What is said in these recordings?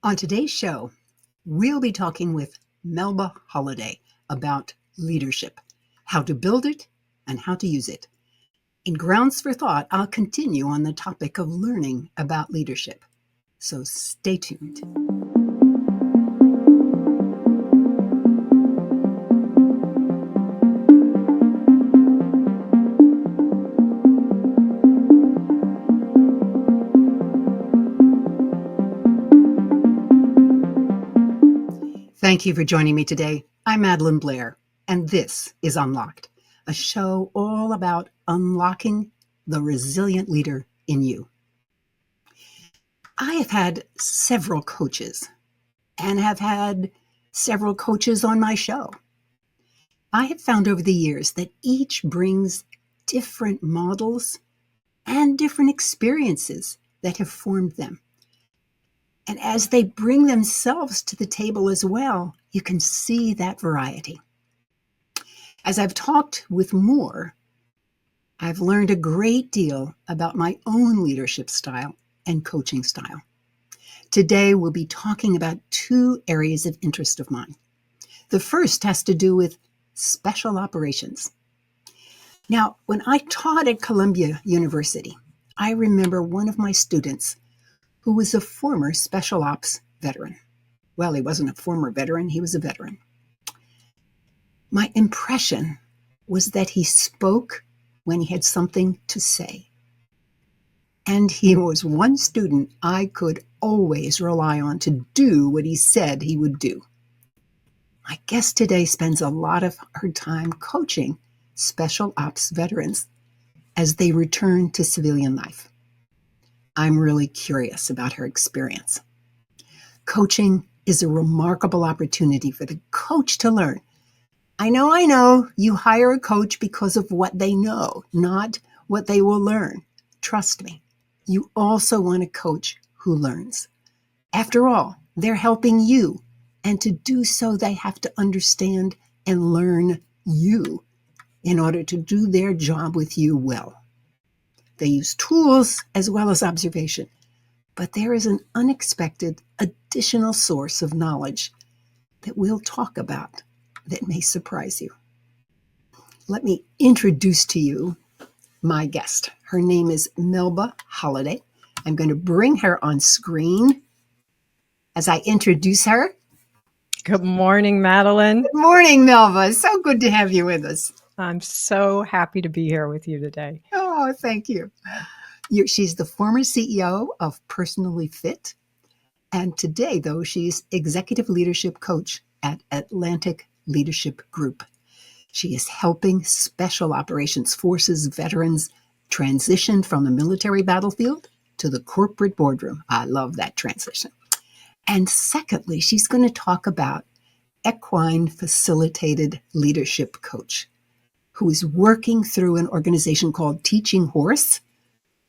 On today's show, we'll be talking with Melba Holliday about leadership, how to build it, and how to use it. In Grounds for Thought, I'll continue on the topic of learning about leadership. So stay tuned. Thank you for joining me today. I'm Madelyn Blair, and this is Unlocked, a show all about unlocking the resilient leader in you. I have had several coaches and have had several coaches on my show. I have found over the years that each brings different models and different experiences that have formed them. And as they bring themselves to the table as well, you can see that variety. As I've talked with more, I've learned a great deal about my own leadership style and coaching style. Today, we'll be talking about two areas of interest of mine. The first has to do with special operations. Now, when I taught at Columbia University, I remember one of my students who was a former special ops veteran. Well, he wasn't a former veteran, he was a veteran. My impression was that he spoke when he had something to say. And he was one student I could always rely on to do what he said he would do. My guest today spends a lot of her time coaching special ops veterans as they return to civilian life. I'm really curious about her experience. Coaching is a remarkable opportunity for the coach to learn. I know, you hire a coach because of what they know, not what they will learn. Trust me, you also want a coach who learns. After all, they're helping you, and to do so, they have to understand and learn you in order to do their job with you well. They use tools as well as observation, but there is an unexpected additional source of knowledge that we'll talk about that may surprise you. Let me introduce to you my guest. Her name is Melba Holliday. I'm going to bring her on screen as I introduce her. Good morning, Madelyn. Good morning, Melba. So good to have you with us. I'm so happy to be here with you today. Oh, thank you. She's the former CEO of Personally Fit. And today, though, she's executive leadership coach at Atlantic Leadership Group. She is helping Special Operations Forces veterans transition from the military battlefield to the corporate boardroom. I love that transition. And secondly, she's going to talk about equine-facilitated leadership coach, who is working through an organization called Teaching Horse.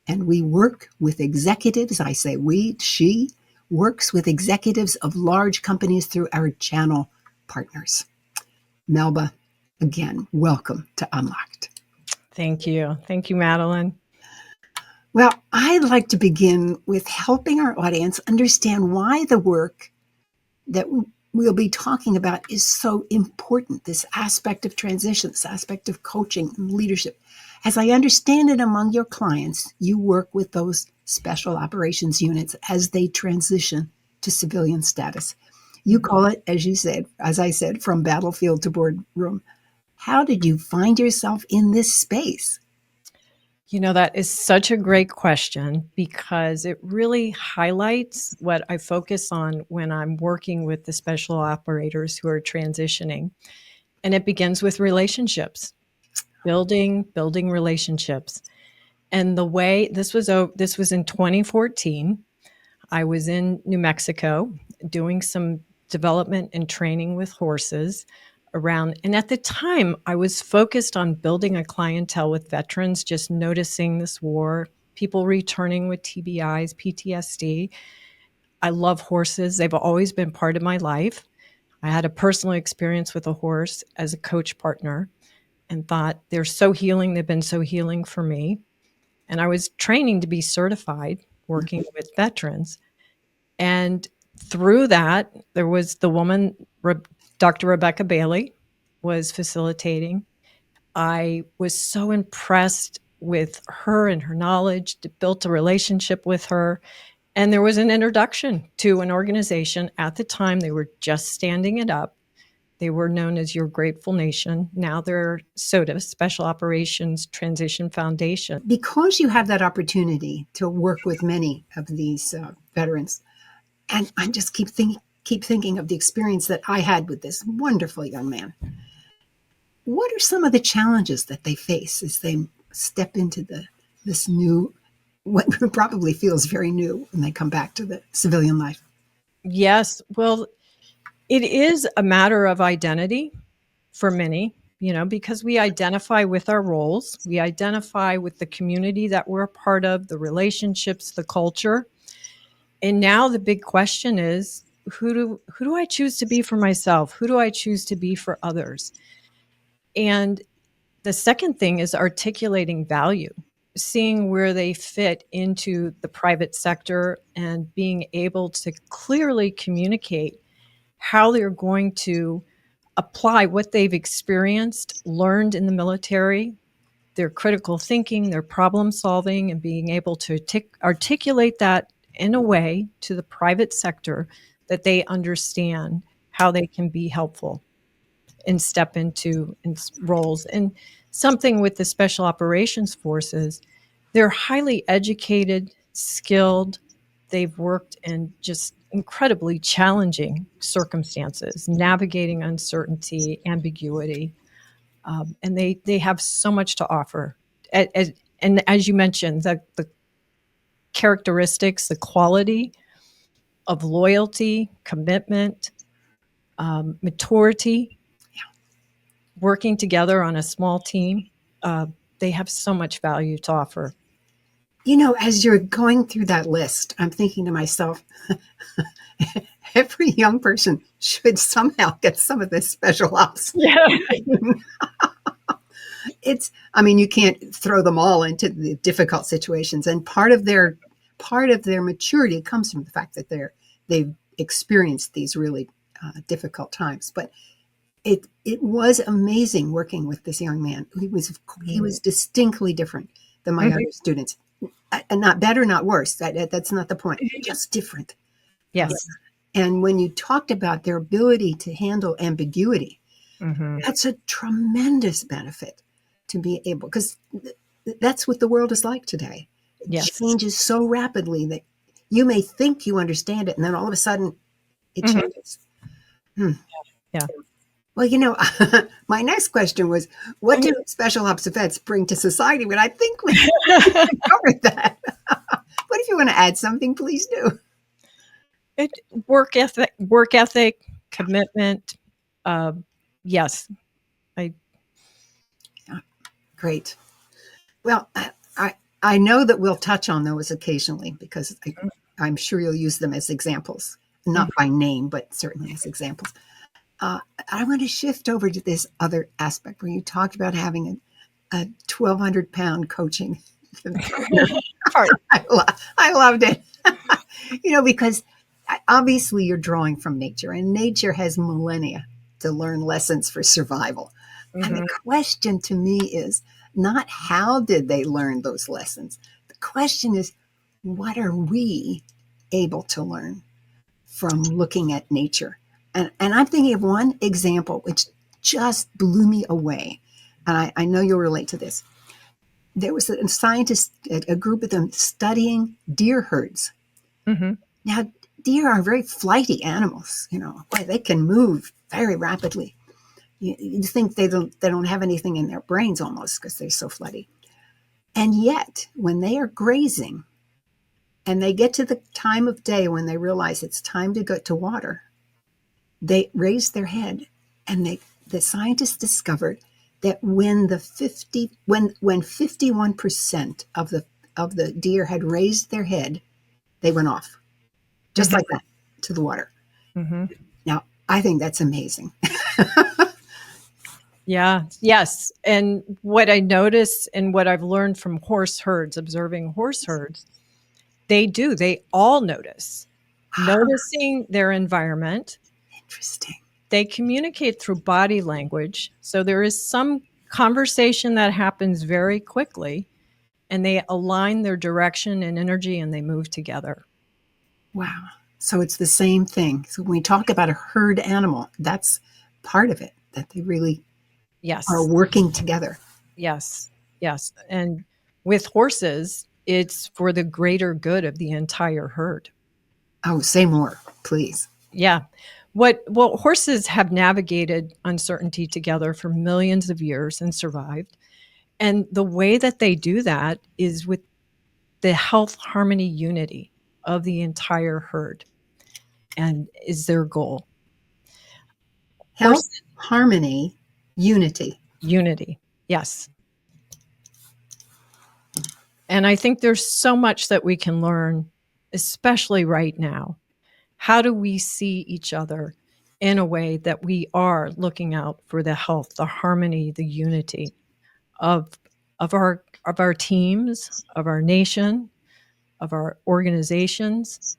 And we work with executives. I say we, she works with executives of large companies through our channel partners. Melba, again, welcome to Unlocked. Thank you. Thank you, Madelyn. Well, I'd like to begin with helping our audience understand why the work that we'll be talking about is so important, this aspect of transition, this aspect of coaching and leadership. As I understand it, among your clients, you work with those special operations units as they transition to civilian status. You call it, as I said, from battlefield to boardroom. How did you find yourself in this space? You know, that is such a great question because it really highlights what I focus on when I'm working with the special operators who are transitioning. And it begins with relationships, building relationships. And the way this was in 2014, I was in New Mexico doing some development and training with horses around. And at the time, I was focused on building a clientele with veterans, just noticing this war, people returning with TBIs, PTSD. I love horses. They've always been part of my life. I had a personal experience with a horse as a coach partner and thought they're so healing. They've been so healing for me. And I was training to be certified, working with veterans. And through that, there was the woman, Dr. Rebecca Bailey, was facilitating. I was so impressed with her and her knowledge, built a relationship with her. And there was an introduction to an organization. At the time, they were just standing it up. They were known as Your Grateful Nation. Now they're SOTA, Special Operations Transition Foundation. Because you have that opportunity to work with many of these veterans, and I just keep thinking of the experience that I had with this wonderful young man. What are some of the challenges that they face as they step into this new, what probably feels very new when they come back to the civilian life? Yes. Well, it is a matter of identity for many, because we identify with our roles. We identify with the community that we're a part of, the relationships, the culture. And now the big question is, who do I choose to be for myself? Who do I choose to be for others? And the second thing is articulating value, seeing where they fit into the private sector and being able to clearly communicate how they're going to apply what they've experienced, learned in the military, their critical thinking, their problem solving, and being able to articulate that in a way to the private sector that they understand how they can be helpful and step into roles. And something with the Special Operations Forces, they're highly educated, skilled. They've worked in just incredibly challenging circumstances, navigating uncertainty, ambiguity, and they have so much to offer. And as you mentioned, the characteristics, the quality of loyalty, commitment, maturity, working together on a small team, they have so much value to offer. As you're going through that list, I'm thinking to myself, every young person should somehow get some of this special ops. Yeah. You can't throw them all into the difficult situations. And part of their maturity comes from the fact that they've experienced these really difficult times. But it was amazing working with this young man. He was distinctly different than my other students. And not better, not worse. That's not the point. Just different. Yes. And when you talked about their ability to handle ambiguity, that's a tremendous benefit to be able, because that's what the world is like today. It changes so rapidly that you may think you understand it, and then all of a sudden it changes. Yeah. Well, my next question was, what do special ops vets bring to society? But I think we covered that. But if you want to add something, please do. Work ethic, commitment. Yes. Great. Well, I know that we'll touch on those occasionally because I'm sure you'll use them as examples, not by name, but certainly as examples. I want to shift over to this other aspect where you talked about having a 1,200-pound coaching. I loved it. Because obviously you're drawing from nature, and nature has millennia to learn lessons for survival. And the question to me is not how did they learn those lessons? The question is, what are we able to learn from looking at nature? And I'm thinking of one example which just blew me away. And I know you'll relate to this. There was a scientist, a group of them studying deer herds. Now, deer are very flighty animals. They can move very rapidly. You think they don't have anything in their brains almost because they're so flighty. And yet, when they are grazing and they get to the time of day when they realize it's time to go to water, they raise their head, and the scientists discovered that when 51% of the deer had raised their head, they went off, just like that, to the water. Now, I think that's amazing. Yeah. Yes. And what I notice and what I've learned from observing horse herds, they all notice noticing their environment. Interesting. They communicate through body language. So there is some conversation that happens very quickly, and they align their direction and energy and they move together. Wow. So it's the same thing. So when we talk about a herd animal, that's part of it, that they really are Yes. working together. Yes. Yes. And with horses, it's for the greater good of the entire herd. Oh, say more, please. Yeah. What horses have navigated uncertainty together for millions of years and survived. And the way that they do that is with the health, harmony, unity of the entire herd, and is their goal. Health, harmony, unity. Unity. Yes. And I think there's so much that we can learn, especially right now. How do we see each other in a way that we are looking out for the health, the harmony, the unity of our teams, of our nation, of our organizations?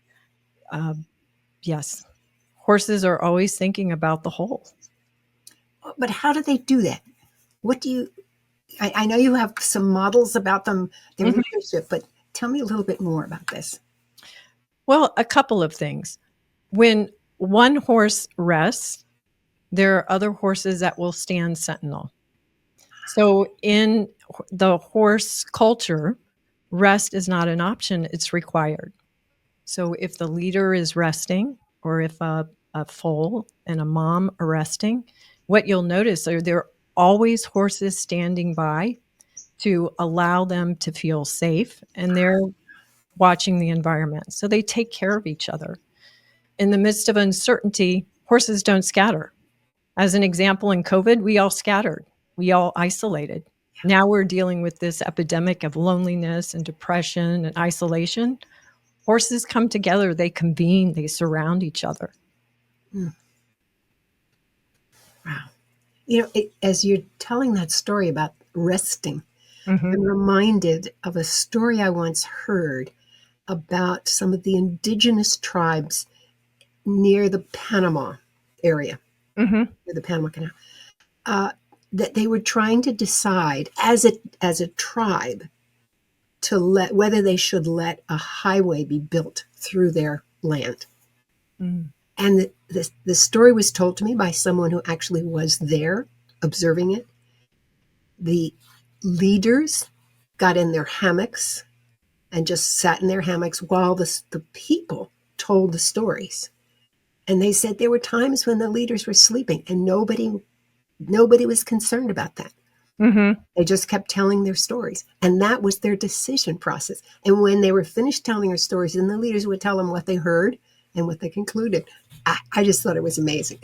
Yes, horses are always thinking about the whole. But how do they do that? What do you, I know you have some models about them, their leadership, but tell me a little bit more about this. Well, a couple of things. When one horse rests, there are other horses that will stand sentinel. So in the horse culture, rest is not an option, it's required. So if the leader is resting, or if a foal and a mom are resting, what you'll notice are there are always horses standing by to allow them to feel safe, and they're watching the environment. So they take care of each other. In the midst of uncertainty, horses don't scatter. As an example, in COVID, we all scattered, we all isolated. Now we're dealing with this epidemic of loneliness and depression and isolation. Horses come together, they convene, they surround each other. Wow. You know, as you're telling that story about resting, Mm-hmm. I'm reminded of a story I once heard about some of the indigenous tribes near the Panama area, Mm-hmm. near the Panama Canal, that they were trying to decide as a tribe to let whether they should let a highway be built through their land. Mm. And the story was told to me by someone who actually was there observing it. The leaders got in their hammocks and just sat in their hammocks while the people told the stories. And they said there were times when the leaders were sleeping and nobody was concerned about that. Mm-hmm. They just kept telling their stories. And that was their decision process. And when they were finished telling their stories, then the leaders would tell them what they heard and what they concluded. I just thought it was amazing.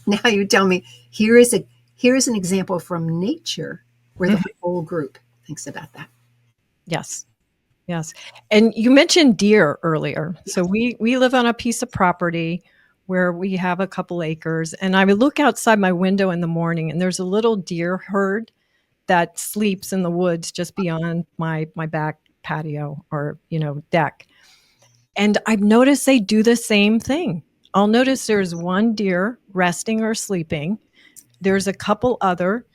Now you tell me, here is an example from nature where the whole group thinks about that. Yes. Yes. And you mentioned deer earlier. Yes. So we live on a piece of property where we have a couple acres, and I would look outside my window in the morning and there's a little deer herd that sleeps in the woods just beyond my back patio or, deck. And I've noticed they do the same thing. I'll notice there's one deer resting or sleeping. There's a couple other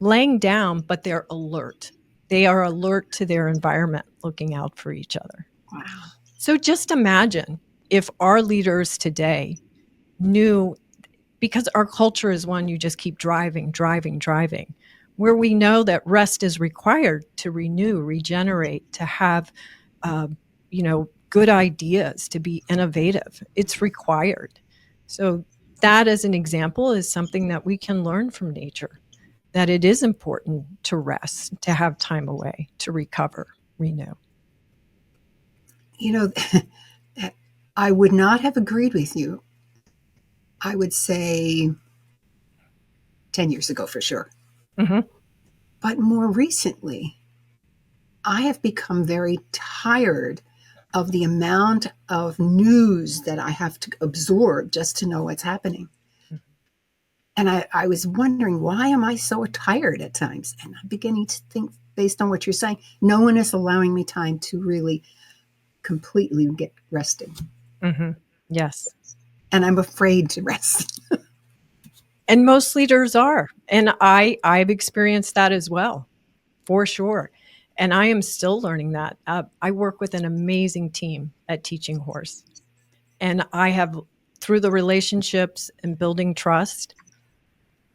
laying down, but they're alert. They are alert to their environment, looking out for each other. Wow. So just imagine if our leaders today knew, because our culture is one you just keep driving, where we know that rest is required to renew, regenerate, to have, good ideas, to be innovative. It's required. So that, as an example, is something that we can learn from nature, that it is important to rest, to have time away, to recover, renew. I would not have agreed with you, I would say 10 years ago for sure. Mm-hmm. But more recently, I have become very tired of the amount of news that I have to absorb just to know what's happening. And I was wondering, why am I so tired at times? And I'm beginning to think, based on what you're saying, no one is allowing me time to really completely get rested. Mm-hmm. Yes. and I'm afraid to rest. And most leaders are. And I've experienced that as well, for sure. And I am still learning that. I work with an amazing team at Teaching Horse. And I have, through the relationships and building trust,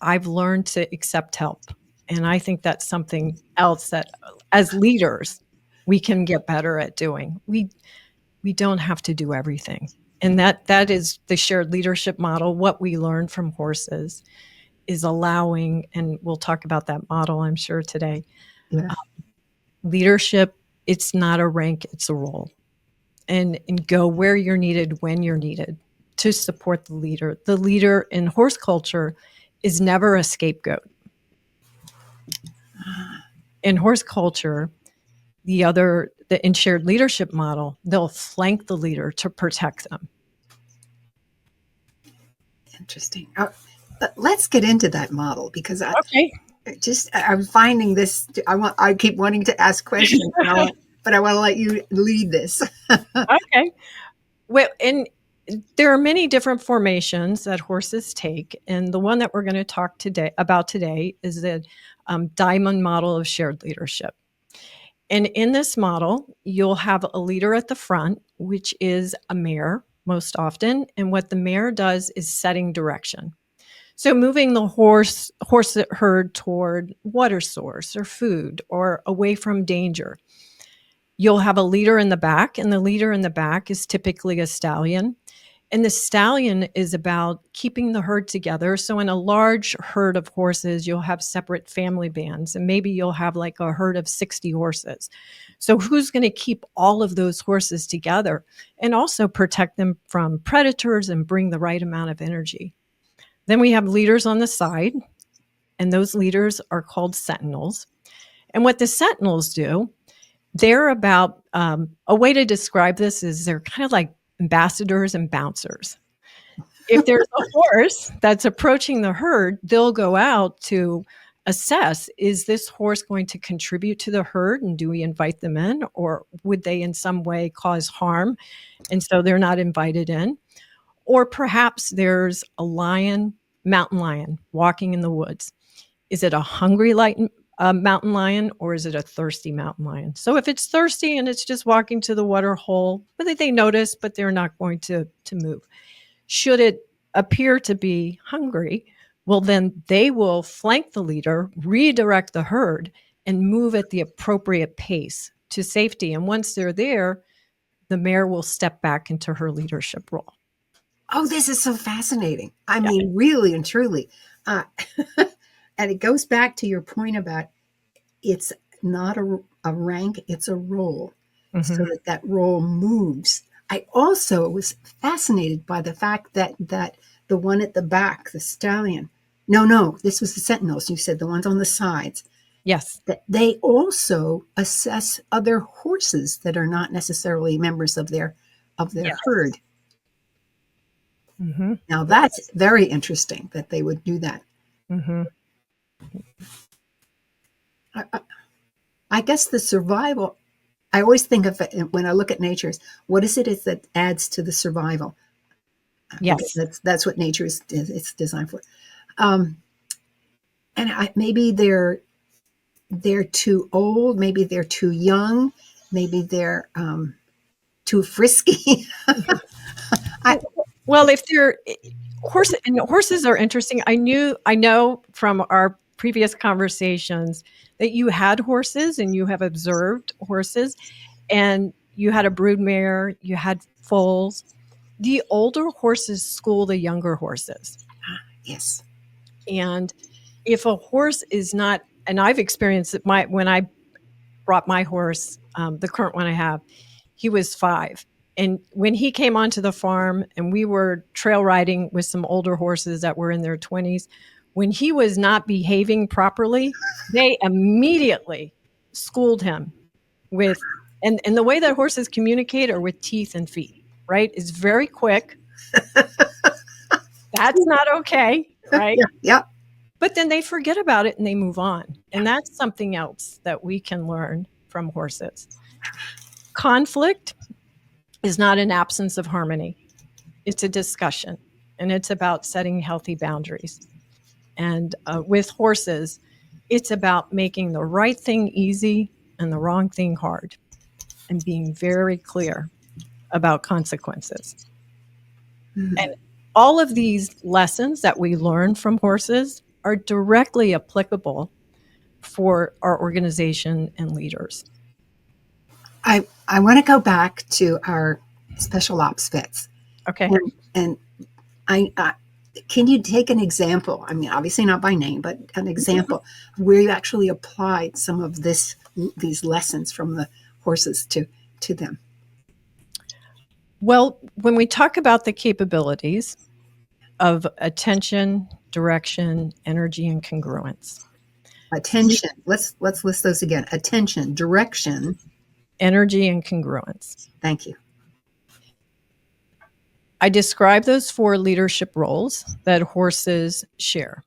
I've learned to accept help. And I think that's something else that as leaders, we can get better at doing. We don't have to do everything. And that is the shared leadership model. What we learn from horses is allowing, and we'll talk about that model, I'm sure, today. Yeah. Leadership, it's not a rank, it's a role. And go where you're needed when you're needed to support the leader. The leader in horse culture is never a scapegoat. In horse culture, in shared leadership model, they'll flank the leader to protect them. Interesting. Let's get into that model because Okay. I'm finding this. I keep wanting to ask questions, but I want to let you lead this. Okay. Well, and there are many different formations that horses take, and the one that we're going to talk today is the diamond model of shared leadership. And in this model, you'll have a leader at the front, which is a mare most often, and what the mare does is setting direction. So moving the horse herd toward water source or food or away from danger. You'll have a leader in the back, and the leader in the back is typically a stallion. And the stallion is about keeping the herd together. So in a large herd of horses, you'll have separate family bands, and maybe you'll have like a herd of 60 horses. So who's going to keep all of those horses together and also protect them from predators and bring the right amount of energy? Then we have leaders on the side, and those leaders are called sentinels. And what the sentinels do, they're about a way to describe this is they're kind of like ambassadors and bouncers. If there's a horse that's approaching the herd, they'll go out to assess, is this horse going to contribute to the herd, and do we invite them in, or would they in some way cause harm and so they're not invited in? Or perhaps there's a mountain lion walking in the woods. Is it a hungry mountain lion, or is it a thirsty mountain lion? So if it's thirsty and it's just walking to the water hole, but they notice, but they're not going to move. Should it appear to be hungry, well, then they will flank the leader, redirect the herd, and move at the appropriate pace to safety. And once they're there, the mare will step back into her leadership role. Oh, this is so fascinating. I mean, really and truly. And it goes back to your point about it's not a rank, it's a role. Mm-hmm. So that role moves. I also was fascinated by the fact that the one at the back, the stallion, no, this was the sentinels. You said the ones on the sides. Yes. That they also assess other horses that are not necessarily members of their yes. herd. Mm-hmm. Now that's very interesting that they would do that. Mm-hmm. I guess the survival, I always think of it when I look at nature, what is it that adds to the survival? Yes. That's what nature is it's designed for. And maybe they're too old, maybe they're too young, maybe they're too frisky. Well, if they're horses are interesting. I know from our previous conversations that you had horses and you have observed horses, and you had a broodmare, you had foals. The older horses school the younger horses. Yes. And if a horse is not, and I've experienced it when I brought my horse, the current one I have, he was 5. And when he came onto the farm and we were trail riding with some older horses that were in their 20s, when he was not behaving properly, they immediately schooled him with, and the way that horses communicate are with teeth and feet, right? It's very quick. That's not okay, right? Yeah. But then they forget about it and they move on. And that's something else that we can learn from horses. Conflict. is not an absence of harmony. It's a discussion, and it's about setting healthy boundaries. And with horses, it's about making the right thing easy and the wrong thing hard, and being very clear about consequences. Mm. And all of these lessons that we learn from horses are directly applicable for our organization and leaders. I want to go back to our special ops vets. Okay. And I can you take an example? I mean, obviously not by name, but an example where you actually applied some of these lessons from the horses to them. Well, when we talk about the capabilities of attention, direction, energy, and congruence. Attention. Let's list those again. Attention, direction, energy, and congruence. Thank you. I describe those 4 leadership roles that horses share.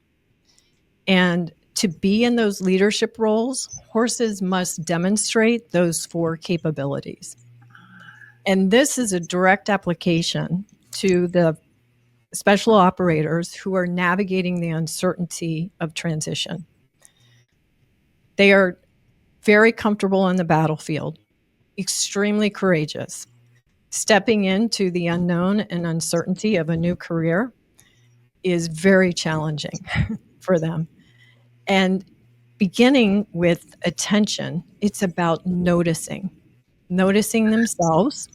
And to be in those leadership roles, horses must demonstrate those 4 capabilities. And this is a direct application to the special operators who are navigating the uncertainty of transition. They are very comfortable on the battlefield, extremely courageous. Stepping into the unknown and uncertainty of a new career is very challenging for them. And beginning with attention, it's about noticing themselves,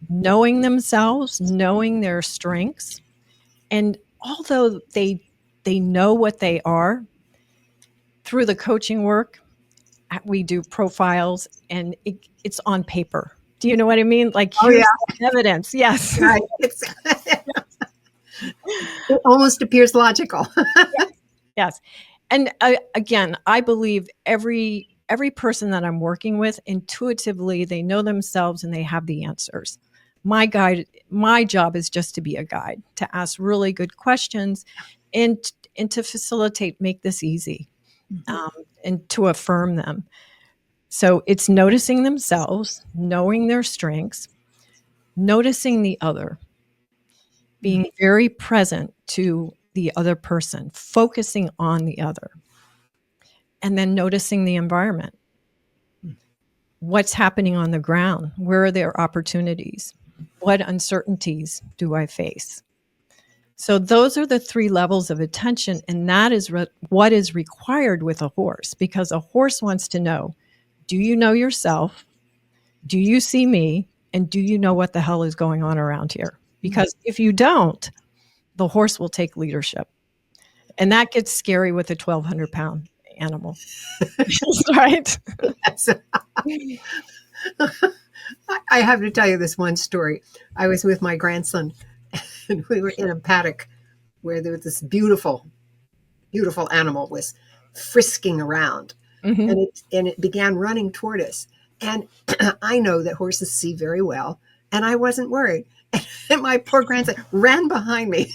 knowing themselves, knowing their strengths. And although they know what they are, through the coaching work, we do profiles, and it's on paper. Do you know what I mean? Like, here's the evidence. Yes. Right. It almost appears logical. Yes. And again, I believe every person that I'm working with, intuitively, they know themselves and they have the answers. My job is just to be a guide, to ask really good questions and to facilitate, make this easy, and to affirm them. So it's noticing themselves, knowing their strengths, noticing the other, being very present to the other person, focusing on the other, and then noticing the environment. What's happening on the ground? Where are their opportunities? What uncertainties do I face? So those are the 3 levels of attention, and that is what is required with a horse, because a horse wants to know, do you know yourself? Do you see me? And do you know what the hell is going on around here? Because if you don't, the horse will take leadership. And that gets scary with a 1,200-pound animal. Right? Yes. I have to tell you this one story. I was with my grandson, and we were in a paddock where there was this beautiful, beautiful animal was frisking around. And it began running toward us. And I know that horses see very well, and I wasn't worried. And my poor grandson ran behind me.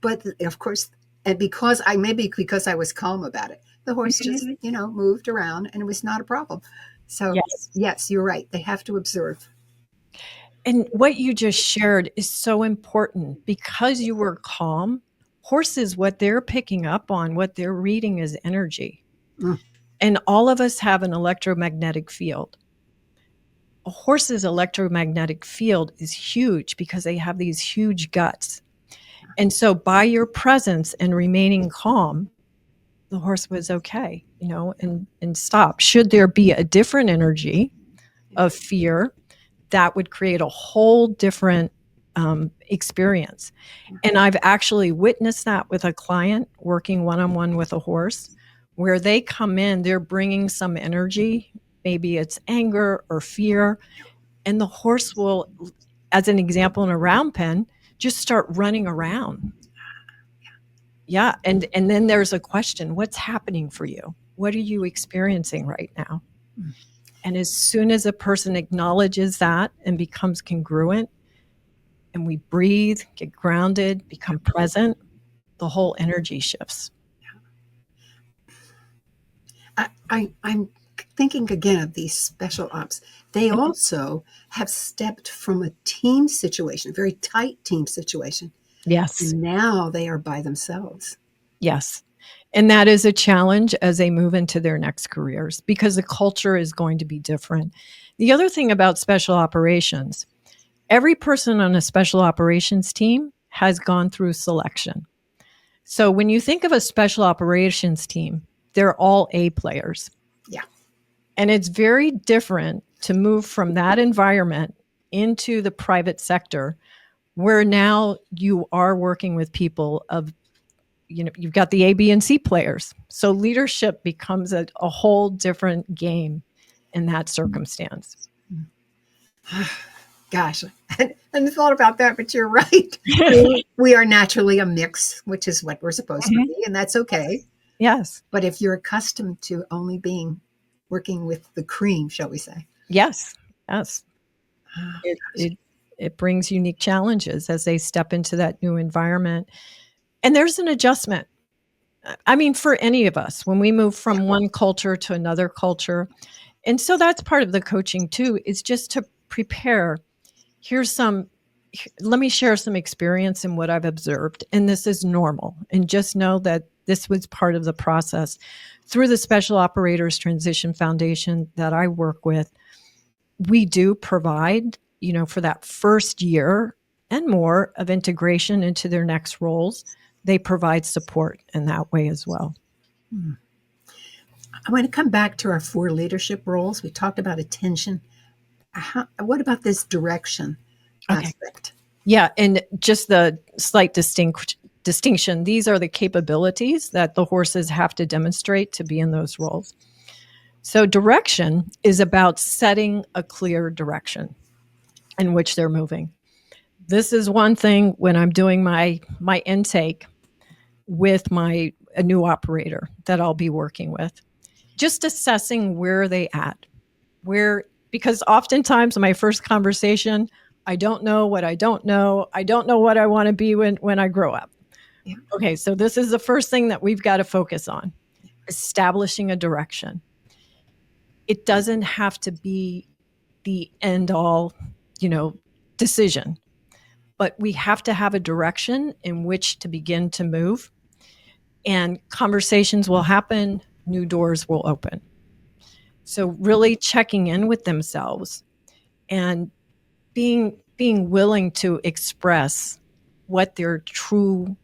But of course, and because I was calm about it, the horse just moved around, and it was not a problem. So yes, you're right. They have to observe. And what you just shared is so important, because you were calm. Horses, what they're picking up on, what they're reading is energy. And all of us have an electromagnetic field. A horse's electromagnetic field is huge because they have these huge guts. And so by your presence and remaining calm, the horse was okay, and stop. Should there be a different energy of fear, that would create a whole different experience. And I've actually witnessed that with a client working one-on-one with a horse, where they come in, they're bringing some energy, maybe it's anger or fear, and the horse will, as an example, in a round pen, just start running around. Yeah. And then there's a question, what's happening for you? What are you experiencing right now? And as soon as a person acknowledges that and becomes congruent, and we breathe, get grounded, become present, the whole energy shifts. I'm thinking again of these special ops, they also have stepped from a team situation, a very tight team situation, Yes. and now they are by themselves. Yes. And that is a challenge as they move into their next careers because the culture is going to be different. The other thing about special operations, every person on a special operations team has gone through selection. So when you think of a special operations team, they're all A players. Yeah. And it's very different to move from that environment into the private sector where now you are working with people of, you've got the A, B, and C players. So leadership becomes a whole different game in that circumstance. Gosh, I hadn't thought about that, but you're right. We are naturally a mix, which is what we're supposed to be, and that's okay. Yes. But if you're accustomed to only working with the cream, shall we say? Yes. Yes. It brings unique challenges as they step into that new environment. And there's an adjustment. I mean, for any of us, when we move from one culture to another culture. And so that's part of the coaching too, is just to prepare. Let me share some experience in what I've observed. And this is normal. And just know that this was part of the process. Through the Special Operators Transition Foundation that I work with, we do provide, for that first year and more of integration into their next roles, they provide support in that way as well. I want to come back to our 4 leadership roles. We talked about attention. What about this direction aspect? Yeah, and just the slight distinction, these are the capabilities that the horses have to demonstrate to be in those roles. So direction is about setting a clear direction in which they're moving. This is one thing when I'm doing my intake with a new operator that I'll be working with, just assessing where they at, because oftentimes in my first conversation, I don't know what I don't know. I don't know what I want to be when I grow up. Yeah. Okay, so this is the first thing that we've got to focus on, establishing a direction. It doesn't have to be the end all, decision, but we have to have a direction in which to begin to move, and conversations will happen, new doors will open. So really checking in with themselves and being willing to express what they're truly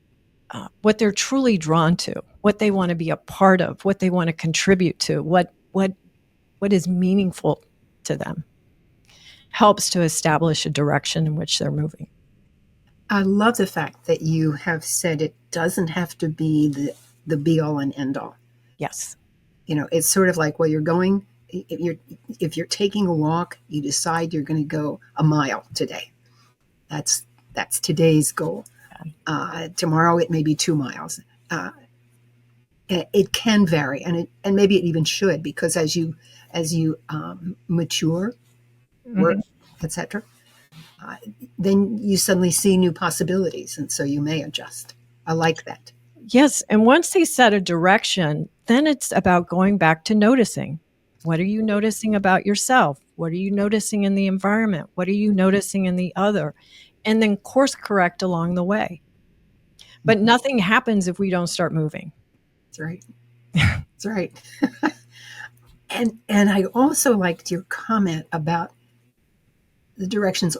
drawn to, what they want to be a part of, what they want to contribute to, what is meaningful to them, helps to establish a direction in which they're moving. I love the fact that you have said it doesn't have to be the be all and end all. Yes. It's sort of like, well, if you're taking a walk, you decide you're going to go a mile today. That's today's goal. Tomorrow it may be 2 miles. It can vary, and maybe it even should, because as you mature, work, etc., then you suddenly see new possibilities, and so you may adjust. I like that. Yes, and once they set a direction, then it's about going back to noticing. What are you noticing about yourself? What are you noticing in the environment? What are you noticing in the other? And then course correct along the way. But nothing happens if we don't start moving. That's right. That's right. And I also liked your comment about the direction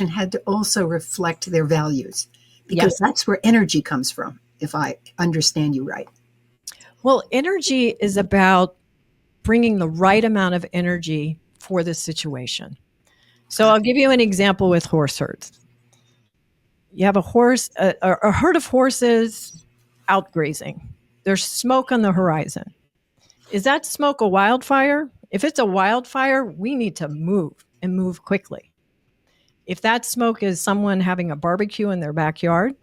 had to also reflect their values, because that's where energy comes from, if I understand you right. Well, energy is about bringing the right amount of energy for the situation. So I'll give you an example with horse herds. You have a herd of horses out grazing. There's smoke on the horizon. Is that smoke a wildfire? If it's a wildfire, we need to move and move quickly. If that smoke is someone having a barbecue in their backyard,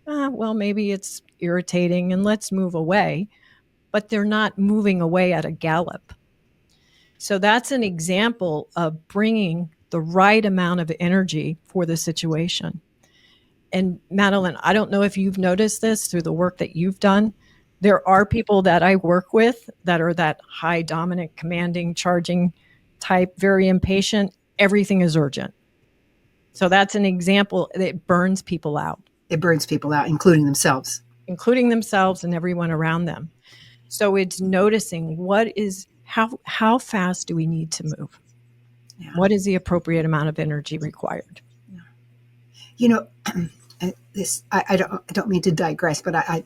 well, maybe it's irritating and let's move away, but they're not moving away at a gallop. So that's an example of bringing the right amount of energy for the situation. And Madelyn, I don't know if you've noticed this through the work that you've done, There are people that I work with that are that high dominant, commanding, charging type, very impatient. Everything is urgent. So that's an example that burns people out. It burns people out, including themselves. Including themselves and everyone around them. So it's noticing how fast do we need to move? Yeah. What is the appropriate amount of energy required? Yeah. I don't mean to digress, but I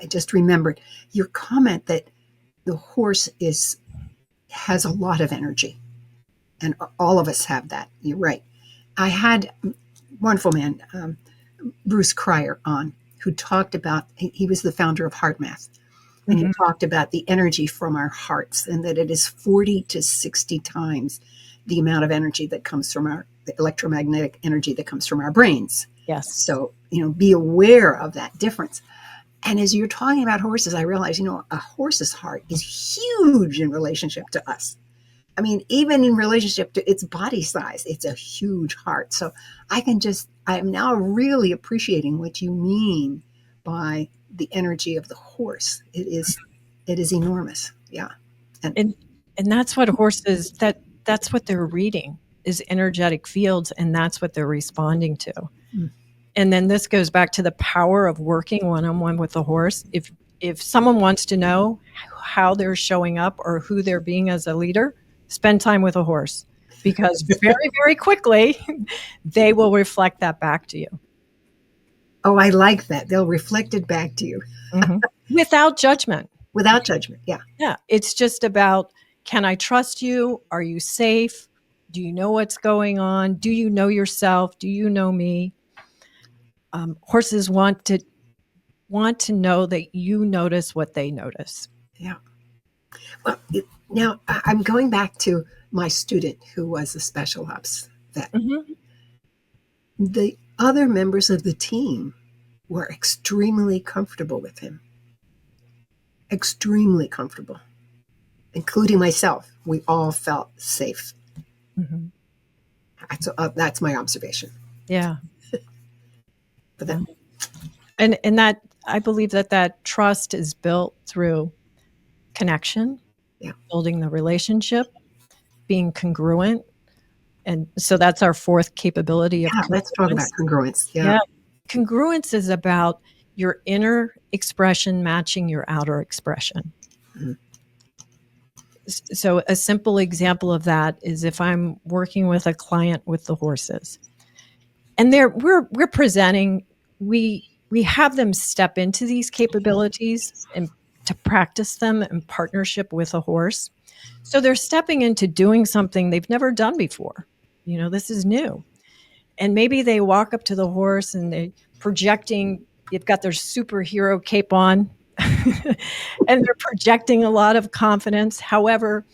just remembered your comment that the horse has a lot of energy, and all of us have that. You're right. I had a wonderful man, Bruce Cryer, on, who talked about, he was the founder of Heart Math, and he talked about the energy from our hearts, and that it is 40 to 60 times the amount of energy that comes from the electromagnetic energy that comes from our brains. Yes. So, be aware of that difference. And as you're talking about horses, I realize, a horse's heart is huge in relationship to us. I mean, even in relationship to its body size, it's a huge heart. So I'm now really appreciating what you mean by the energy of the horse. It is enormous. Yeah. And that's what horses, that's what they're reading, is energetic fields, and that's what they're responding to. And then this goes back to the power of working one-on-one with the horse. If someone wants to know how they're showing up or who they're being as a leader, spend time with a horse, because very, very quickly they will reflect that back to you. Oh, I like that. They'll reflect it back to you. Without judgment. Without judgment, yeah. Yeah, it's just about, can I trust you? Are you safe? Do you know what's going on? Do you know yourself? Do you know me? Horses want to know that you notice what they notice. Yeah. Well, now I'm going back to my student who was a special ops vet. The other members of the team were extremely comfortable with him. Extremely comfortable, including myself. We all felt safe. That's my observation. Yeah. But then, and that, I believe that trust is built through connection, building the relationship, being congruent. And so that's our fourth capability of congruence. Let's talk about congruence. Yeah. Congruence is about your inner expression matching your outer expression. So a simple example of that is if I'm working with a client with the horses, and we're presenting, we have them step into these capabilities and to practice them in partnership with a horse. So they're stepping into doing something they've never done before. This is new. And maybe they walk up to the horse and they've got their superhero cape on and they're projecting a lot of confidence. However,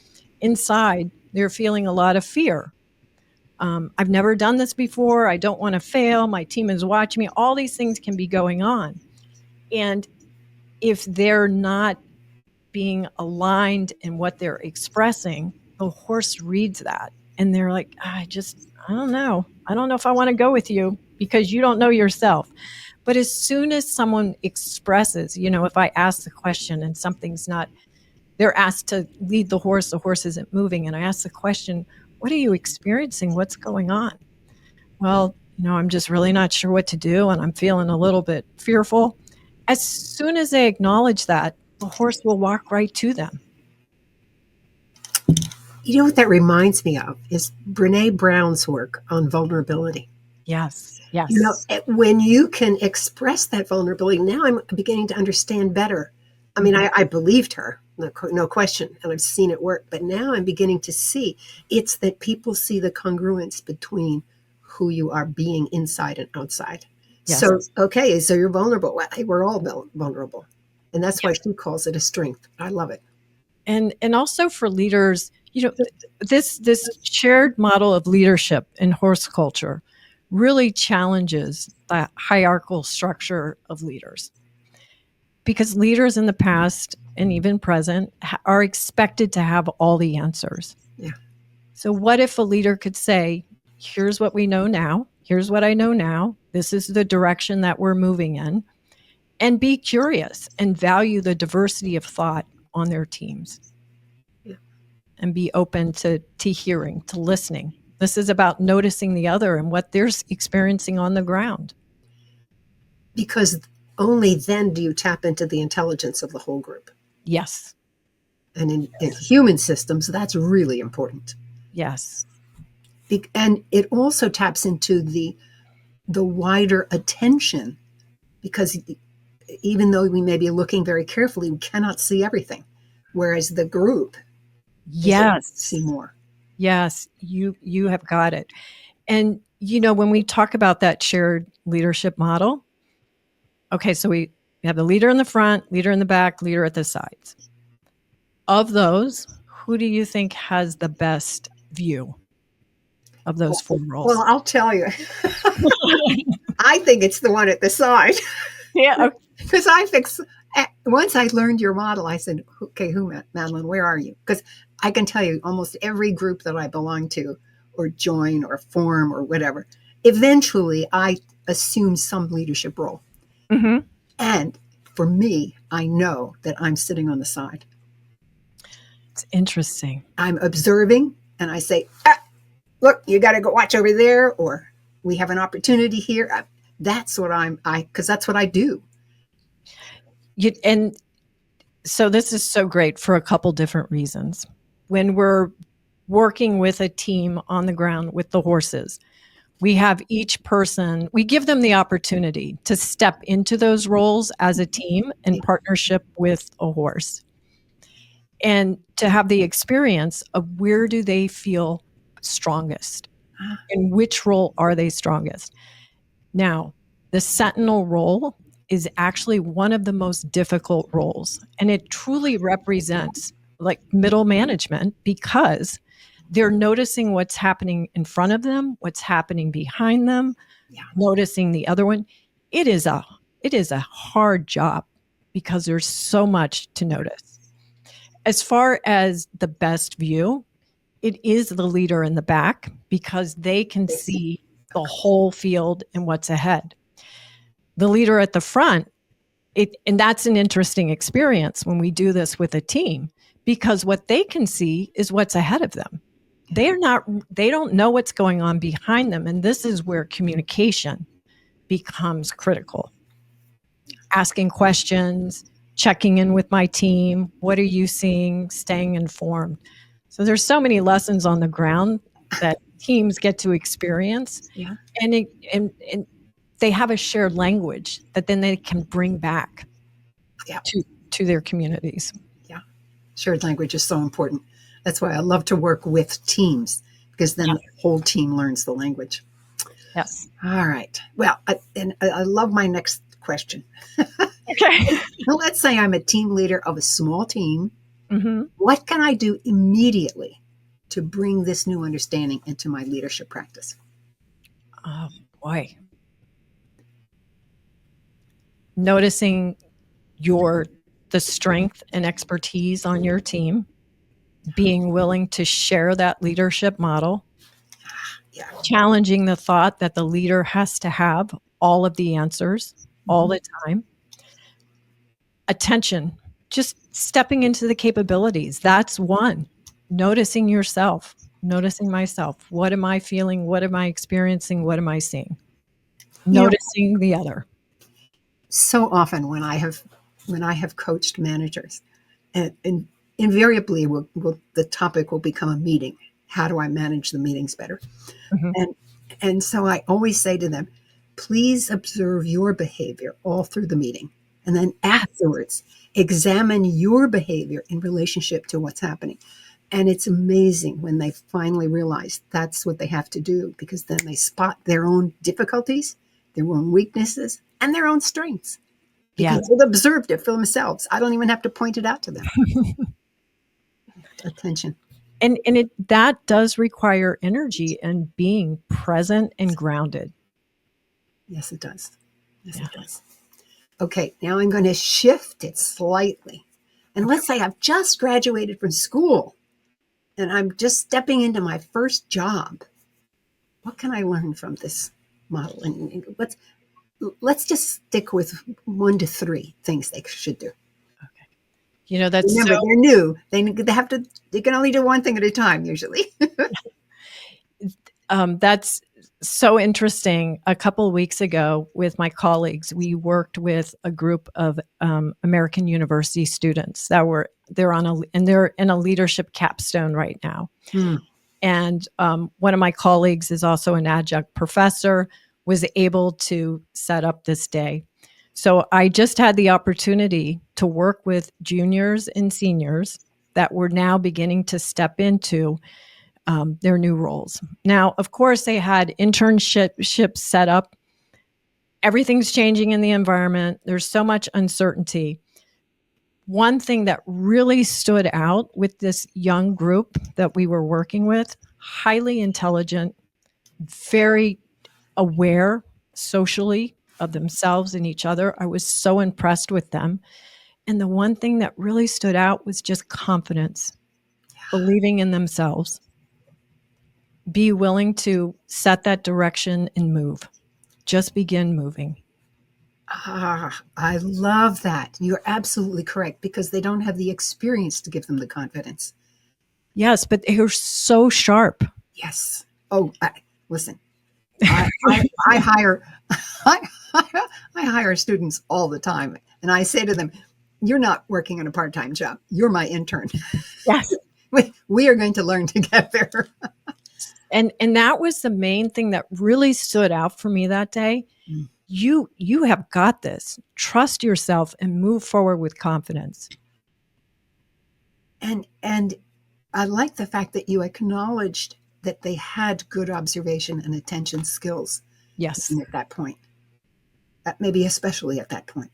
inside, they're feeling a lot of fear. I've never done this before. I don't want to fail. My team is watching me. All these things can be going on. And if they're not being aligned in what they're expressing, the horse reads that. And they're like, I don't know. I don't know if I want to go with you because you don't know yourself. But as soon as someone expresses, if I ask the question and something's not, they're asked to lead the horse isn't moving. And I ask the question, what are you experiencing? What's going on? Well, I'm just really not sure what to do. And I'm feeling a little bit fearful. As soon as they acknowledge that, the horse will walk right to them. You know what that reminds me of is Brené Brown's work on vulnerability. Yes. When you can express that vulnerability, now I'm beginning to understand better. I mean, I believed her, no question, and I've seen it work. But now I'm beginning to see it's that people see the congruence between who you are being inside and outside. Yes. So you're vulnerable. Well, hey, we're all vulnerable. And that's why she calls it a strength. I love it. And also for leaders, this shared model of leadership in horse culture really challenges the hierarchical structure of leaders. Because leaders in the past and even present are expected to have all the answers. Yeah. So what if a leader could say, here's what we know now. Here's what I know now. This is the direction that we're moving in. and be curious and value the diversity of thought on their teams. Yeah. And be open to hearing, to listening. This is about noticing the other and what they're experiencing on the ground. Because only then do you tap into the intelligence of the whole group. Yes. And in human systems, that's really important. Yes. And it also taps into the wider attention, because even though we may be looking very carefully, we cannot see everything. Whereas the group Yes. see more. Yes, you have got it. And when we talk about that shared leadership model, okay, so we have the leader in the front, leader in the back, leader at the sides. Of those, who do you think has the best view of those four roles? Well, I'll tell you. I think it's the one at the side. Yeah. Because once I learned your model, I said, okay, Madelyn, where are you? Because I can tell you almost every group that I belong to or join or form or whatever, eventually I assume some leadership role. Mm-hmm. And for me, I know that I'm sitting on the side. It's interesting. I'm observing and I say, look, you got to go watch over there, or we have an opportunity here. That's what because that's what I do. And so this is so great for a couple different reasons. When we're working with a team on the ground with the horses, we have each person, we give them the opportunity to step into those roles as a team in partnership with a horse, and to have the experience of where do they feel strongest and which role are they strongest. Now, the sentinel role is actually one of the most difficult roles, and it truly represents like middle management, because they're noticing what's happening in front of them, what's happening behind them, noticing the other one. It is a hard job because there's so much to notice. As far as the best view, it is the leader in the back, because they can see the whole field and what's ahead. The leader at the front, and that's an interesting experience when we do this with a team, because what they can see is what's ahead of them. They don't know what's going on behind them. And this is where communication becomes critical. Asking questions, checking in with my team. What are you seeing? Staying informed. So there's so many lessons on the ground that teams get to experience. Yeah. And they have a shared language that then they can bring back to their communities. Yeah. Shared language is so important. That's why I love to work with teams, because then the whole team learns the language. Yes. All right. Well, I love my next question. Okay. Well, let's say I'm a team leader of a small team. Mm-hmm. What can I do immediately to bring this new understanding into my leadership practice? Oh, boy. Noticing the strength and expertise on your team, being willing to share that leadership model, challenging the thought that the leader has to have all of the answers all the time. Attention, just stepping into the capabilities. That's one. Noticing yourself, noticing myself. What am I feeling? What am I experiencing? What am I seeing? Noticing the other. So often when I have coached managers, and invariably the topic will become a meeting. How do I manage the meetings better? Mm-hmm. And so I always say to them, please observe your behavior all through the meeting. And then afterwards, examine your behavior in relationship to what's happening. And it's amazing when they finally realize that's what they have to do, because then they spot their own difficulties, their own weaknesses, and their own strengths. Because they've observed it for themselves. I don't even have to point it out to them. Attention. And that does require energy and being present and grounded. Yes, it does. Yes, it does. Okay, now I'm going to shift it slightly. And let's say I've just graduated from school and I'm just stepping into my first job. What can I learn from this model? And let's just stick with 1 to 3 things they should do. Okay. You know, that's Remember, they're new. They can only do one thing at a time usually. That's so interesting. A couple of weeks ago with my colleagues, we worked with a group of American university students they're in a leadership capstone right now. And one of my colleagues is also an adjunct professor, was able to set up this day. So I just had the opportunity to work with juniors and seniors that were now beginning to step into their new roles. Now, of course, they had internships set up. Everything's changing in the environment. There's so much uncertainty. One thing that really stood out with this young group that we were working with, highly intelligent, very aware socially of themselves and each other. I was so impressed with them. And the one thing that really stood out was just confidence, believing in themselves. Be willing to set that direction and move. Just begin moving. I love that. You're absolutely correct, because they don't have the experience to give them the confidence. Yes, but they're so sharp. Yes. Oh, listen, I hire I hire students all the time, and I say to them, "You're not working on a part-time job. You're my intern." Yes. We are going to learn together. And that was the main thing that really stood out for me that day. You have got this. Trust yourself and move forward with confidence. And I like the fact that you acknowledged that they had good observation and attention skills. Yes. At that point. Maybe especially at that point.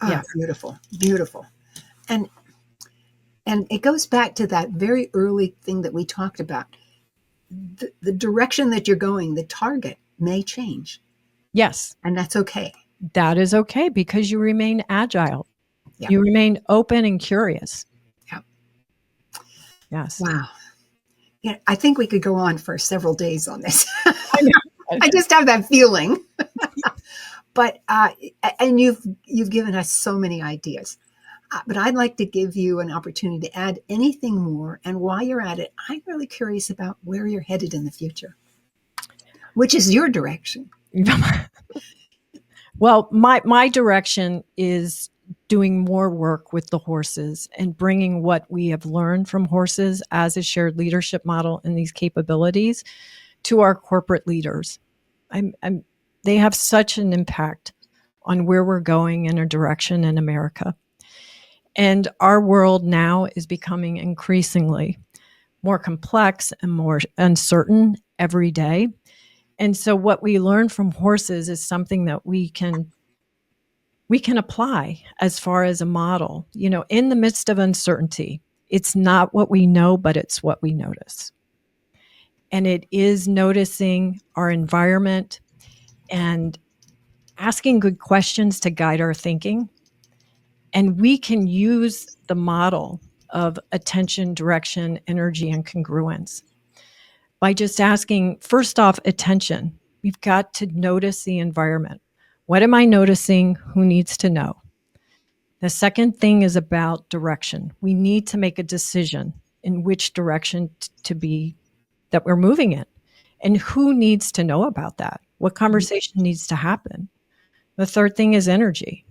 Yes. Beautiful, beautiful. And it goes back to that very early thing that we talked about. The direction that you're going, the target may change. Yes. And that's okay. That is okay, because you remain agile. Yeah. You remain open and curious. Yeah. Yes. Wow. Yeah, I think we could go on for several days on this. I just have that feeling. But and you've given us so many ideas. But I'd like to give you an opportunity to add anything more. And while you're at it, I'm really curious about where you're headed in the future, which is your direction. Well, my direction is doing more work with the horses and bringing what we have learned from horses as a shared leadership model and these capabilities to our corporate leaders. They have such an impact on where we're going in a direction in America. And our world now is becoming increasingly more complex and more uncertain every day. And so what we learn from horses is something that we can apply as far as a model. You know, in the midst of uncertainty, it's not what we know, but it's what we notice. And it is noticing our environment and asking good questions to guide our thinking. And we can use the model of attention, direction, energy, and congruence by just asking, first off, attention. We've got to notice the environment. What am I noticing? Who needs to know? The second thing is about direction. We need to make a decision in which direction to be that we're moving in. And who needs to know about that? What conversation needs to happen? The third thing is energy.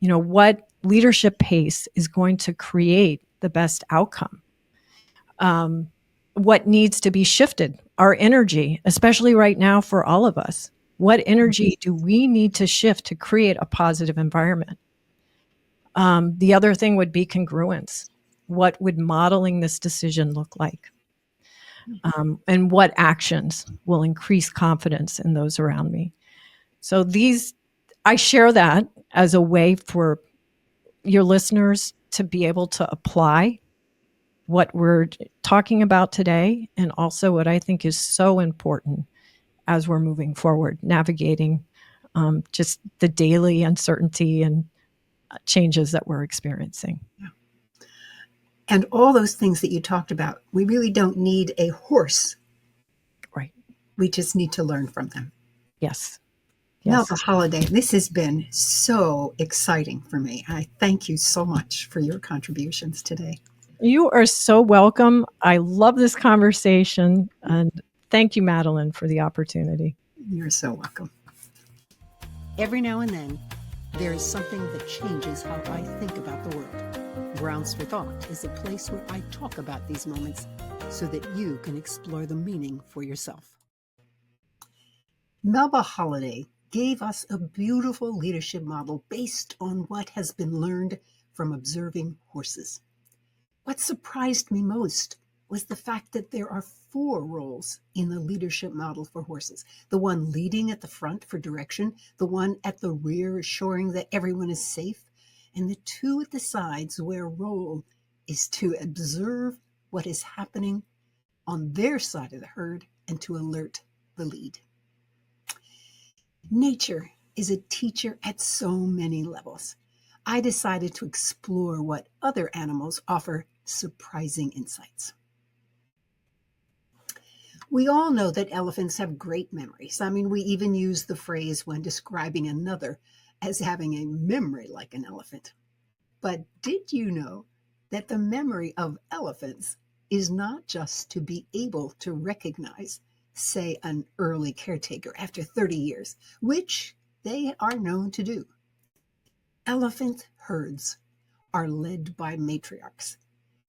You know, what leadership pace is going to create the best outcome? What needs to be shifted? Our energy, especially right now for all of us. What energy do we need to shift to create a positive environment? The other thing would be congruence. What would modeling this decision look like? And what actions will increase confidence in those around me? So I share that as a way for your listeners to be able to apply what we're talking about today, and also what I think is so important as we're moving forward, navigating just the daily uncertainty and changes that we're experiencing. Yeah. And all those things that you talked about, we really don't need a horse. Right. We just need to learn from them. Yes. Yes. Melba Holliday, this has been so exciting for me. I thank you so much for your contributions today. You are so welcome. I love this conversation. And thank you, Madelyn, for the opportunity. You're so welcome. Every now and then, there is something that changes how I think about the world. Grounds for Thought is a place where I talk about these moments so that you can explore the meaning for yourself. Melba Holliday gave us a beautiful leadership model based on what has been learned from observing horses. What surprised me most was the fact that there are 4 roles in the leadership model for horses. The one leading at the front for direction, the one at the rear assuring that everyone is safe, and the 2 at the sides where role is to observe what is happening on their side of the herd and to alert the lead. Nature is a teacher at so many levels. I decided to explore what other animals offer surprising insights. We all know that elephants have great memories. I mean, we even use the phrase when describing another as having a memory like an elephant. But did you know that the memory of elephants is not just to be able to recognize, say, an early caretaker after 30 years, which they are known to do? Elephant herds are led by matriarchs.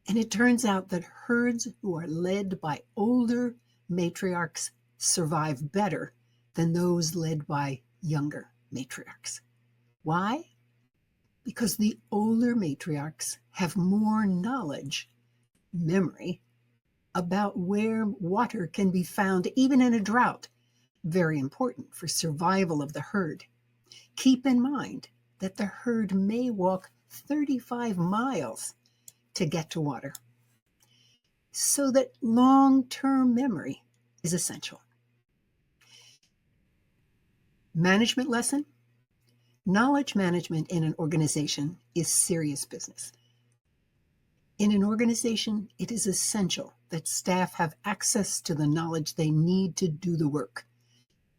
And it turns out that herds who are led by older matriarchs survive better than those led by younger matriarchs. Why? Because the older matriarchs have more knowledge, memory, about where water can be found even in a drought. Very important for survival of the herd. Keep in mind that the herd may walk 35 miles to get to water. So that long-term memory is essential. Management lesson: knowledge management in an organization is serious business. In an organization, it is essential that staff have access to the knowledge they need to do the work.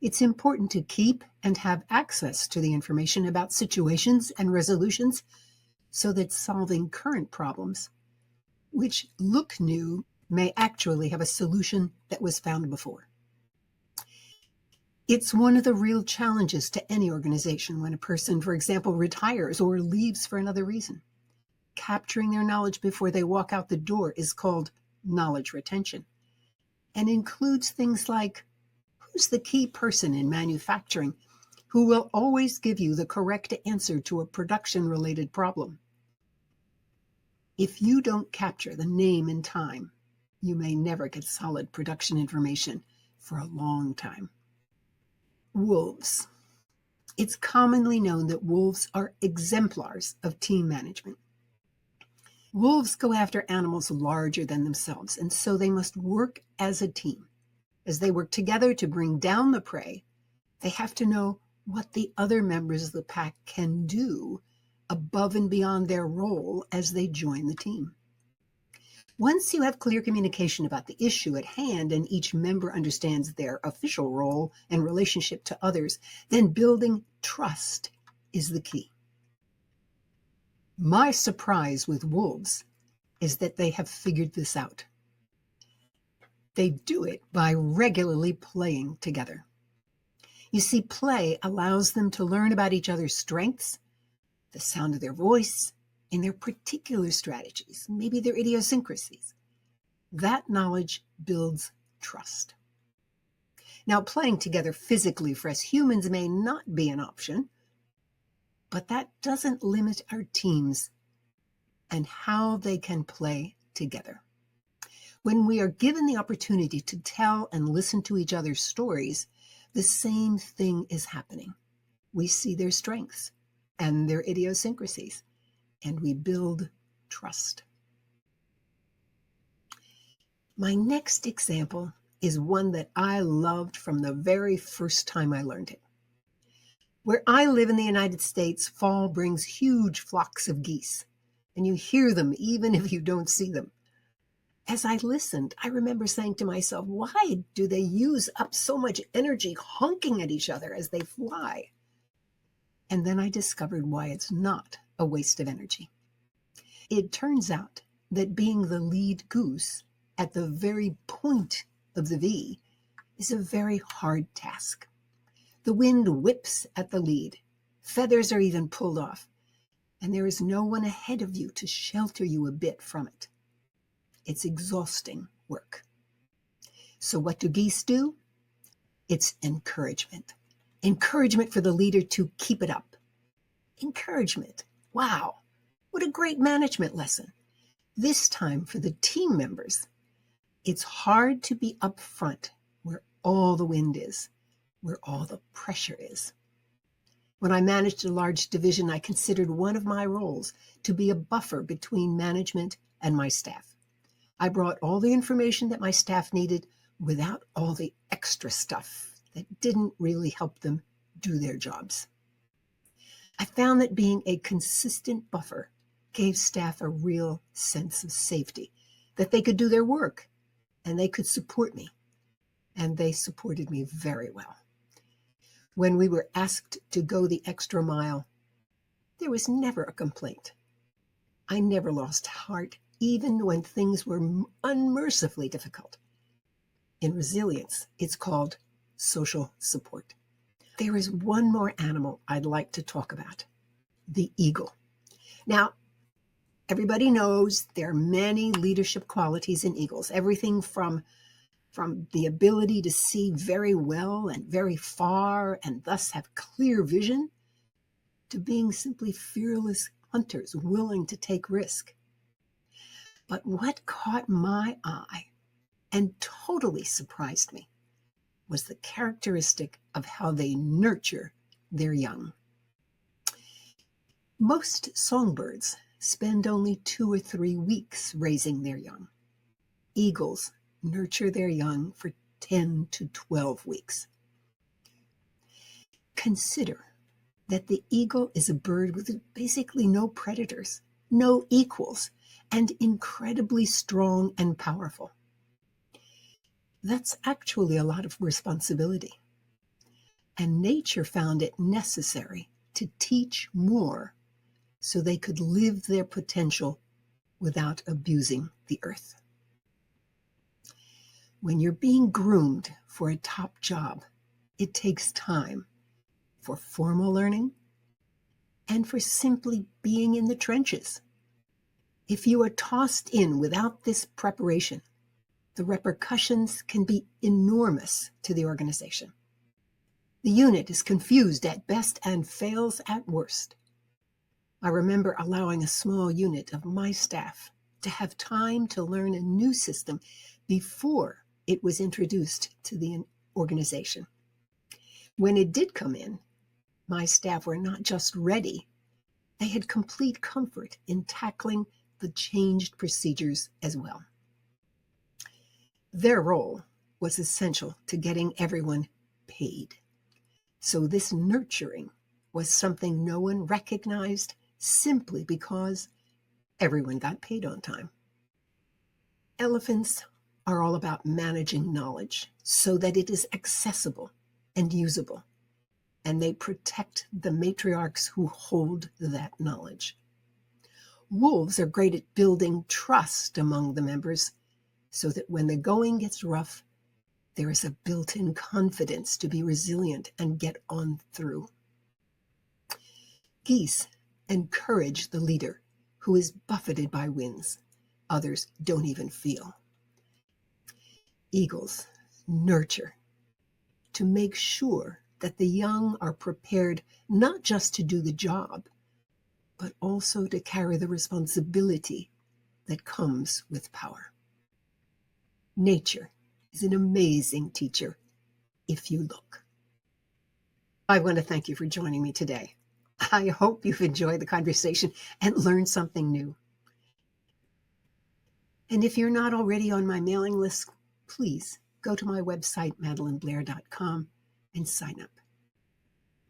It's important to keep and have access to the information about situations and resolutions so that solving current problems, which look new, may actually have a solution that was found before. It's one of the real challenges to any organization when a person, for example, retires or leaves for another reason. Capturing their knowledge before they walk out the door is called knowledge retention and includes things like who's the key person in manufacturing who will always give you the correct answer to a production-related problem. If you don't capture the name and time, you may never get solid production information for a long time. Wolves. It's commonly known that wolves are exemplars of team management. Wolves go after animals larger than themselves, and so they must work as a team. As they work together to bring down the prey, they have to know what the other members of the pack can do above and beyond their role as they join the team. Once you have clear communication about the issue at hand and each member understands their official role and relationship to others, then building trust is the key. My surprise with wolves is that they have figured this out. They do it by regularly playing together. You see, play allows them to learn about each other's strengths, the sound of their voice, and their particular strategies, maybe their idiosyncrasies. That knowledge builds trust. Now, playing together physically for us humans may not be an option, but that doesn't limit our teams and how they can play together. When we are given the opportunity to tell and listen to each other's stories, the same thing is happening. We see their strengths and their idiosyncrasies, and we build trust. My next example is one that I loved from the very first time I learned it. Where I live in the United States, fall brings huge flocks of geese, and you hear them even if you don't see them. As I listened, I remember saying to myself, why do they use up so much energy honking at each other as they fly? And then I discovered why it's not a waste of energy. It turns out that being the lead goose at the very point of the V is a very hard task. The wind whips at the lead. Feathers are even pulled off, and there is no one ahead of you to shelter you a bit from it. It's exhausting work. So what do geese do? It's encouragement. Encouragement for the leader to keep it up. Encouragement. Wow, what a great management lesson. This time for the team members, it's hard to be up front where all the wind is, where all the pressure is. When I managed a large division, I considered one of my roles to be a buffer between management and my staff. I brought all the information that my staff needed without all the extra stuff that didn't really help them do their jobs. I found that being a consistent buffer gave staff a real sense of safety, that they could do their work and they could support me. And they supported me very well. When we were asked to go the extra mile, there was never a complaint. I never lost heart, even when things were unmercifully difficult. In resilience, it's called social support. There is one more animal I'd like to talk about, the eagle. Now, everybody knows there are many leadership qualities in eagles, everything from the ability to see very well and very far and thus have clear vision, to being simply fearless hunters willing to take risk. But what caught my eye and totally surprised me was the characteristic of how they nurture their young. Most songbirds spend only 2 or 3 weeks raising their young. Eagles nurture their young for 10 to 12 weeks. Consider that the eagle is a bird with basically no predators, no equals, and incredibly strong and powerful. That's actually a lot of responsibility. And nature found it necessary to teach more so they could live their potential without abusing the earth. When you're being groomed for a top job, it takes time for formal learning and for simply being in the trenches. If you are tossed in without this preparation, the repercussions can be enormous to the organization. The unit is confused at best and fails at worst. I remember allowing a small unit of my staff to have time to learn a new system before it was introduced to the organization. When it did come in, my staff were not just ready, they had complete comfort in tackling the changed procedures as well. Their role was essential to getting everyone paid. So this nurturing was something no one recognized simply because everyone got paid on time. Elephants are all about managing knowledge so that it is accessible and usable, and they protect the matriarchs who hold that knowledge. Wolves are great at building trust among the members so that when the going gets rough, there is a built-in confidence to be resilient and get on through. Geese encourage the leader who is buffeted by winds others don't even feel. Eagles nurture to make sure that the young are prepared not just to do the job, but also to carry the responsibility that comes with power. Nature is an amazing teacher if you look. I want to thank you for joining me today. I hope you've enjoyed the conversation and learned something new. And if you're not already on my mailing list, please go to my website, madelynblair.com, and sign up.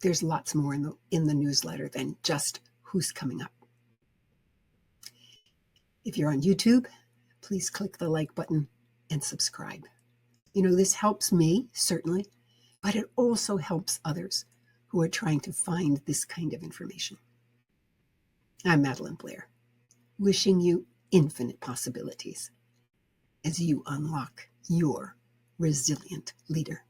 There's lots more in the newsletter than just who's coming up. If you're on YouTube, please click the like button and subscribe. This helps me, certainly, but it also helps others who are trying to find this kind of information. I'm Madelyn Blair, wishing you infinite possibilities as you unlock your resilient leader.